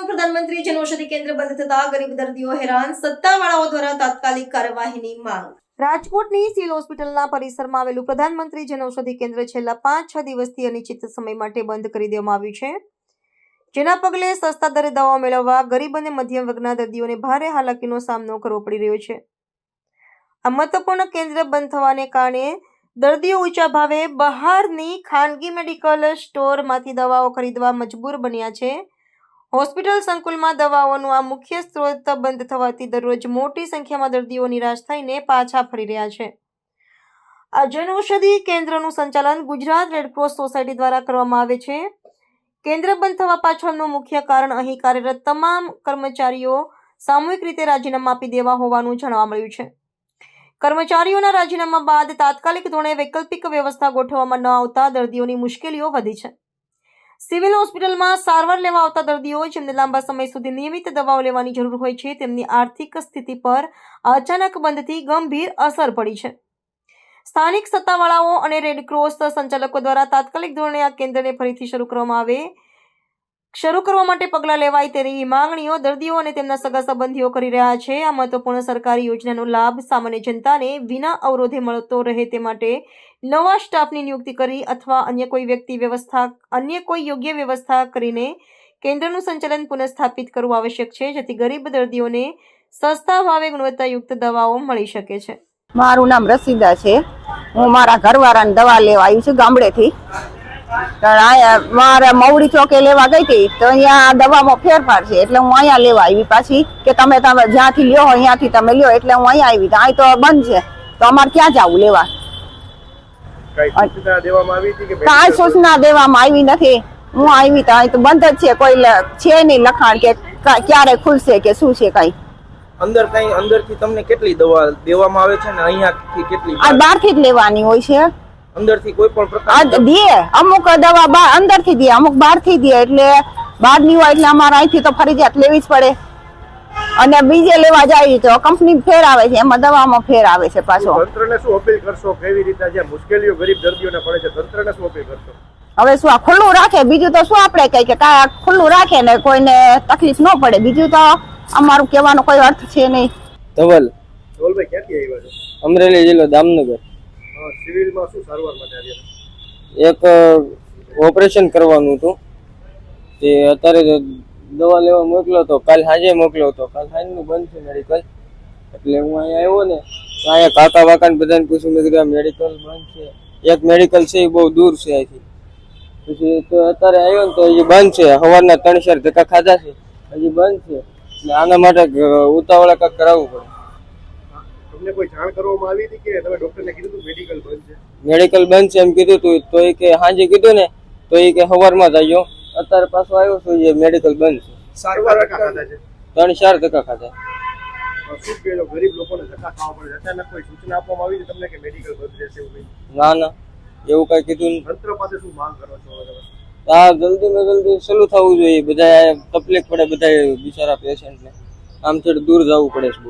રાજ્યનું પ્રધાનમંત્રી જનઔષધિ કેન્દ્ર બંધ થતા ગરીબ દર્દીઓ હેરાન, સત્તાવાળાઓ દ્વારા તાત્કાલિક કાર્યવાહીની માંગ। રાજકોટની સિવિલ હોસ્પિટલના પરિસરમાં આવેલું પ્રધાનમંત્રી જનઔષધિ કેન્દ્ર છેલ્લા 5-6 દિવસથી અનિશ્ચિત સમય માટે બંધ કરી દેવામાં આવ્યું છે, જેના પગલે સસ્તા દરે દવાઓ મેળવવા ગરીબ અને મધ્યમ વર્ગના દર્દીઓને ભારે હાલાકીનો સામનો કરવો પડી રહ્યો છે। આ મહત્વપૂર્ણ કેન્દ્ર બંધ થવાને કારણે દર્દીઓ ઊંચા ભાવે બહારની ખાનગી મેડિકલ સ્ટોરમાંથી દવાઓ ખરીદવા મજબૂર બન્યા છે। હોસ્પિટલ સંકુલમાં દવાઓનું આ મુખ્ય સ્ત્રોત બંધ થવાથી દરરોજ મોટી સંખ્યામાં દર્દીઓ નિરાશ થઈને પાછા ફરી રહ્યા છે। આ જનઔષધિ કેન્દ્રનું સંચાલન ગુજરાત રેડક્રોસ સોસાયટી દ્વારા કરવામાં આવે છે। કેન્દ્ર બંધ થવા પાછળનું મુખ્ય કારણ અહીં કાર્યરત તમામ કર્મચારીઓ સામૂહિક રીતે રાજીનામા આપી દેવા હોવાનું જાણવા મળ્યું છે। કર્મચારીઓના રાજીનામા બાદ તાત્કાલિક ધોરણે વૈકલ્પિક વ્યવસ્થા ગોઠવવામાં ન આવતા દર્દીઓની મુશ્કેલીઓ વધી છે। સિવિલ હોસ્પિટલમાં સારવાર લેવા આવતા દર્દીઓ જેમને લાંબા સમય સુધી નિયમિત દવાઓ લેવાની જરૂર હોય છે, તેમની આર્થિક સ્થિતિ પર અચાનક બંધથી ગંભીર અસર પડી છે। સ્થાનિક સત્તાવાળાઓ અને રેડક્રોસ સંચાલકો દ્વારા તાત્કાલિક ધોરણે આ કેન્દ્રને ફરીથી શરૂ કરવા માટે પગલાં લેવાય તેવી માંગણીઓ દર્દીઓ અને તેમના સગા સંબંધીઓ કરી રહ્યા છે। આ મહત્વપૂર્ણ સરકારી યોજનાનો લાભ સામાન્ય જનતાને વિના અવરોધે મળતો રહે તે માટે નવા સ્ટાફની નિયુક્તિ કરી અથવા અન્ય કોઈ યોગ્ય વ્યવસ્થા કરીને કેન્દ્રનું સંચાલન પુનઃસ્થાપિત કરવું આવશ્યક છે, જેથી ગરીબ દર્દીઓને સસ્તા ભાવે ગુણવત્તાયુક્ત દવાઓ મળી શકે છે। મારું નામ રસીદા છે। હું મારા ઘરવાળાને દવા લેવા આવી છું ગામડેથી। મારે મવડી ચોકે લેવા ગઈ હતી તો અહીંયા દવામાં ફેરફાર છે એટલે હું અહીંયા લેવા આવી પાછી કે તમે જ્યાંથી લ્યો અહીંયાથી તમે લ્યો એટલે હું અહીંયા આવી। અહીં તો બંધ છે તો અમારે ક્યાં જવું લેવા? કાંઈ સૂચના દેવામાં આવી નથી। હું આવી તો અહીં તો બંધ જ છે, કોઈ છે નહીં લખાણ કે ક્યારે ખુલશે કે શું છે કઈ। અંદરથી તમને કેટલી દવા દેવામાં આવે છે ને અહીંયાથી કેટલી? બહારથી જ લેવાની હોય છે। અંદરથી કોઈ પણ પ્રકાર દે અમુક દવા અંદરથી દે, અમુક બહારથી દે, એટલે બહારની હોય એટલે અમારે અહીંથી તો ફરજિયાત લેવી જ પડે અને બીજે લેવા જાય તો કંપની ફેર આવે છે, એમાં દવામાં ફેર આવે છે પાછો। તંત્રને શું અપીલ કરશો? કેવી રીતે જે મુશ્કેલીઓ ગરીબ દર્દીઓને પડે છે, તંત્રને શું અપીલ કરશો? હવે શું આ ખુલ્લું રાખે, બીજું તો શું આપણે કઈ કે ખુલ્લું રાખે ને કોઈને તકલીફ ન પડે, બીજું તો અમારું કહેવાનો કોઈ અર્થ છે નહીં। ધવલભાઈ ક્યાંથી આવ્યા છો? અમરેલી જિલ્લો દામનગર। સિવિલમાં શું સારવાર માટે આવ્યા? એક ઓપરેશન કરવાનું હતું, તે અત્યારે દવા લેવા મોકલ્યો હતો, કાલ સાંજે મોકલ્યો હતો, કાલ સાંજનું બંધ છે મેડિકલ, એટલે હું અહીંયા આવ્યો ને અહીંયા કાકા વાકાને બધાને પૂછ્યું, મેં કીધું મેડિકલ બંધ છે। એક મેડિકલ છે એ બહુ દૂર છે અહીંથી, પછી તો અત્યારે આવ્યો ને તો હજી બંધ છે। સવારના 3-4 ધક્કા ખાધા છે, હજી બંધ છે, એટલે આના માટે ઉતાવળા કાંઈક કરાવવું પડે। તમને કોઈ જાણ કરવામાં આવી હતી કે તમે ડોક્ટરને કીધું હતું મેડિકલ બંધ છે? મેડિકલ બંધ છે એમ કીધું હતું, તો એ કે સાંજે કીધું ને તો એ કે સવારમાં જ આવ્યો, અત્યારે પાછો આવ્યો છું જે મેડિકલ બંધ છે। સારવાર ખાધા છે? 3-4 ધક્કા ખાધા। શું કહેલો ગરીબ લોકોને ધક્કા ખાવા પડે? અચાનક કોઈ સૂચના આપવામાં આવી તમને કે મેડિકલ બંધ રહેશે એવું કંઈ? ના એવું કઈ કીધું નહીં। તંત્ર પાસે શું માંગ કરો છો? હા, જલ્દીમાં જલ્દી સલું થવું જોઈએ, બધા તકલીફ પડે, બધા બિચારા પેશન્ટને આમ થોડું દૂર જવું પડે છે।